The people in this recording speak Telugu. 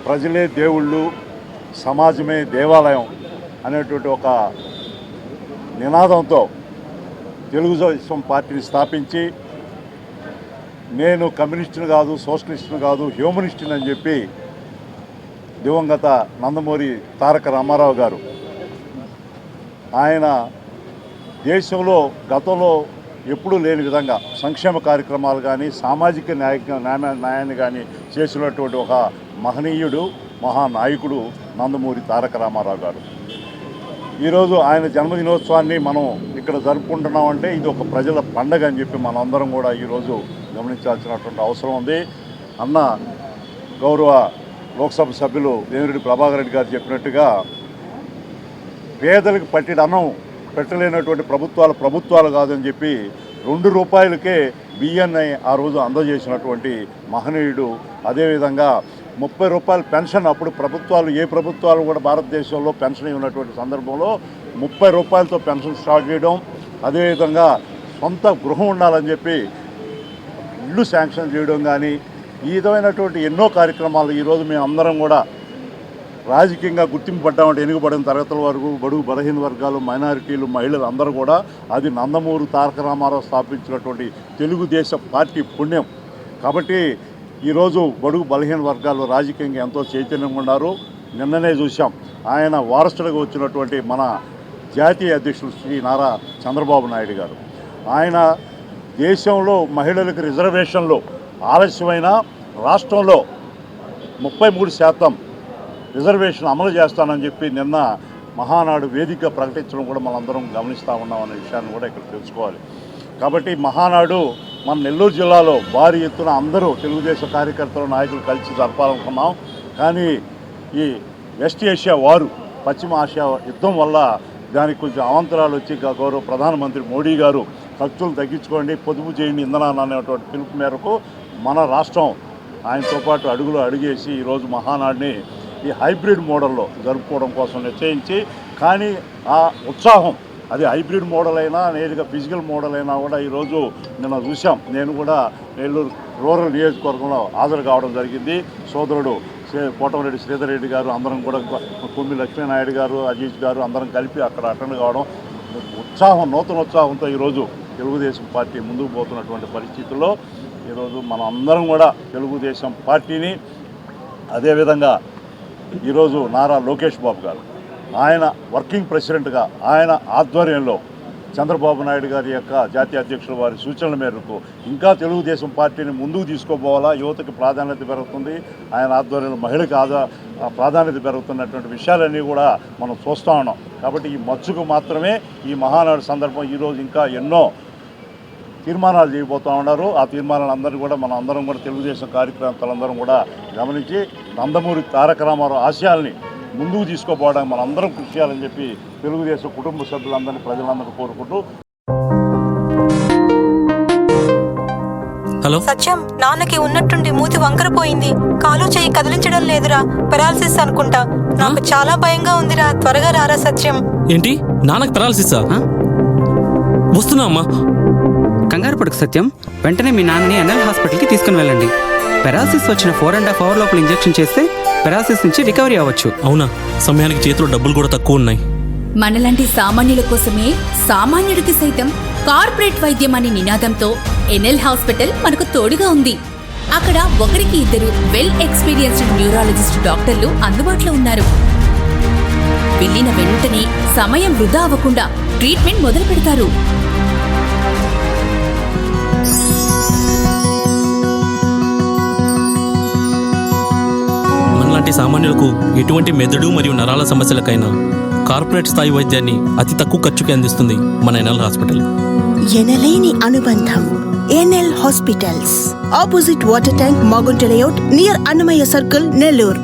ప్రజలే దేవుళ్ళు, సమాజమే దేవాలయం అనేటువంటి ఒక నినాదంతో తెలుగుదేశం పార్టీని స్థాపించి నేను కమ్యూనిస్టుని కాదు, సోషలిస్టుని కాదు, హ్యూమనిస్టుని అని చెప్పి దివంగత నందమూరి తారక రామారావు గారు ఆయన దేశంలో గతంలో ఎప్పుడూ లేని విధంగా సంక్షేమ కార్యక్రమాలు కానీ సామాజిక న్యాయాన్ని కానీ చేసినటువంటి ఒక మహనీయుడు, మహానాయకుడు నందమూరి తారక రామారావు గారు. ఈరోజు ఆయన జన్మదినోత్సవాన్ని మనం ఇక్కడ జరుపుకుంటున్నామంటే ఇది ఒక ప్రజల పండగ అని చెప్పి మనందరం కూడా ఈరోజు గమనించాల్సినటువంటి అవసరం ఉంది. అన్న గౌరవ లోక్సభ సభ్యులు వేమిరెడ్డి ప్రభాకర్ రెడ్డి గారు చెప్పినట్టుగా పేదలకు పట్టిన అన్నం పెట్టలేనటువంటి ప్రభుత్వాలు కాదని చెప్పి 2 రూపాయలకే బియ్యాన్ని ఆ రోజు అందజేసినటువంటి మహనీయుడు. అదేవిధంగా 30 రూపాయల పెన్షన్ అప్పుడు ఏ ప్రభుత్వాలు కూడా భారతదేశంలో పెన్షన్ ఉన్నటువంటి సందర్భంలో 30 రూపాయలతో పెన్షన్ స్టార్ట్ చేయడం, అదేవిధంగా సొంత గృహం ఉండాలని చెప్పి ఇల్లు శాంక్షన్ చేయడం కానీ ఈ విధమైనటువంటి ఎన్నో కార్యక్రమాలు ఈరోజు మేము అందరం కూడా రాజకీయంగా గుర్తింపు పడ్డామంటే ఎన్నికబడిన తరగతుల వరకు బడుగు బలహీన వర్గాలు, మైనారిటీలు, మహిళలు అందరూ కూడా అది నందమూరి తారక రామారావు స్థాపించినటువంటి తెలుగుదేశం పార్టీ పుణ్యం. కాబట్టి ఈరోజు బడుగు బలహీన వర్గాలు రాజకీయంగా ఎంతో చైతన్యంగా ఉన్నారు. నిన్ననే చూసాం ఆయన వారసుడిగా వచ్చినటువంటి మన జాతీయ అధ్యక్షులు శ్రీ నారా చంద్రబాబు నాయుడు గారు ఆయన దేశంలో మహిళలకు రిజర్వేషన్లు ఆలస్యమైన రాష్ట్రంలో 33% రిజర్వేషన్ అమలు చేస్తానని చెప్పి నిన్న మహానాడు వేదిక ప్రకటించడం కూడా మనందరం గమనిస్తూ ఉన్నాం అనే విషయాన్ని కూడా ఇక్కడ తెలుసుకోవాలి. కాబట్టి మహానాడు మన నెల్లూరు జిల్లాలో భారీ ఎత్తున అందరూ తెలుగుదేశం కార్యకర్తలు, నాయకులు కలిసి జరపాలనుకున్నాం. కానీ ఈ వెస్ట్ ఏషియా వారు, పశ్చిమ ఆసియా యుద్ధం వల్ల దానికి కొంచెం అవాంతరాలు వచ్చి గౌరవ ప్రధానమంత్రి మోడీ గారు ఖర్చులు తగ్గించుకోండి, పొదుపు చేయండి ఇంధనాన్ని అనేటువంటి పిలుపు మేరకు మన రాష్ట్రం ఆయనతో పాటు అడుగేసి ఈరోజు మహానాడిని ఈ హైబ్రిడ్ మోడల్లో జరుపుకోవడం కోసం నిశ్చయించి, కానీ ఆ ఉత్సాహం అది హైబ్రిడ్ మోడల్ అయినా నేరుగా ఫిజికల్ మోడల్ అయినా కూడా ఈరోజు నిన్న చూసాం. నేను కూడా నెల్లూరు రూరల్ నియోజకవర్గంలో హాజరు కావడం జరిగింది. సోదరుడు కోటమిరెడ్డి శ్రీధర్ రెడ్డి గారు, అందరం కూడా కొమ్మి లక్ష్మీనాయుడు గారు, అజీజ్ గారు అందరం కలిపి అక్కడ అటెండ్ కావడం నూతన ఉత్సాహంతో ఈరోజు తెలుగుదేశం పార్టీ ముందుకు పోతున్నటువంటి పరిస్థితుల్లో ఈరోజు మనం అందరం కూడా తెలుగుదేశం పార్టీని, అదేవిధంగా ఈరోజు నారా లోకేష్ బాబు గారు ఆయన వర్కింగ్ ప్రెసిడెంట్గా ఆయన ఆధ్వర్యంలో చంద్రబాబు నాయుడు గారి యొక్క జాతీయ అధ్యక్షుల వారి సూచనల మేరకు ఇంకా తెలుగుదేశం పార్టీని ముందుకు తీసుకోపోవాలా, యువతకి ప్రాధాన్యత పెరుగుతుంది, ఆయన ఆధ్వర్యంలో మహిళకి ప్రాధాన్యత పెరుగుతున్నటువంటి విషయాలన్నీ కూడా మనం చూస్తూ ఉన్నాం. కాబట్టి ఈ మచ్చుకు మాత్రమే ఈ మహానాడు సందర్భం ఈరోజు ఇంకా ఎన్నో తీర్మానాలు చేయబోతూ ఉన్నారు. ఆ తీర్మానాలందరూ కూడా మనం అందరం కూడా తెలుగుదేశం కార్యకర్తలందరం కూడా గమనించి నందమూరి తారక రామారావు ఆశయాల్ని ముందుకు తీసుకోపోవడానికి మనం అందరం కృషి చేయాలని చెప్పి తెలుగుదేశం కుటుంబ సభ్యులందరినీ, ప్రజలందరూ కోరుకుంటూ. హలో సత్యం, నాన్నకి ఉన్నట్టుండి మూతి వంకరపోయింది, కాలు చేయి కదిలించడం లేదురా, పెరాలసిస్ అనుకుంటా. నాకు చాలా భయంగా ఉందిరా, త్వరగా రారా సత్యం. ఏంటి, నాన్నకి పెరాలసిసా? వస్తున్నా అమ్మా. కంగారు పడకు సత్యం, వెంటనే మీ నాన్నని ఎన్ఎల్ హాస్పిటల్కి తీసుకుని వెళ్ళండి. పెరాలసిస్ వచ్చిన 4.5 hours లోపల ఇంజెక్షన్ చేస్తే పెరాలసిస్ నుంచి రికవరీ అవ్వచ్చు. అవునా? సమయానికి చేతిలో డబ్బులు కూడా తక్కువ ఉన్నాయి. మనలాంటి సామాన్యుల కోసమే సామాన్యుడికి సైతం కార్పొరేట్ వైద్యం అనే నినాదంతో ఎన్ఎల్ హాస్పిటల్ మనకు తోడుగా ఉంది. అక్కడ 1-2 వెల్ ఎక్స్పీరియన్స్డ్ న్యూరాలజిస్ట్ డాక్టర్లు అందుబాటులో ఉన్నారు. వెళ్ళిన వెంటనే సమయం వృధా అవ్వకుండా ట్రీట్మెంట్ మొదలు పెడతారు. మనలాంటి సామాన్యులకు ఎటువంటి మెదడు మరియు నరాల సమస్యలకైనా కార్పొరేట్ స్థాయి వైద్యాన్ని అతి తక్కువ ఖర్చుకి అందిస్తుంది మన ఎన్ఎల్ హాస్పిటల్. ఎనలేని అనుబంధం. NL hospitals, opposite water tank, Magunta layout, near Annamayya circle, Nellore.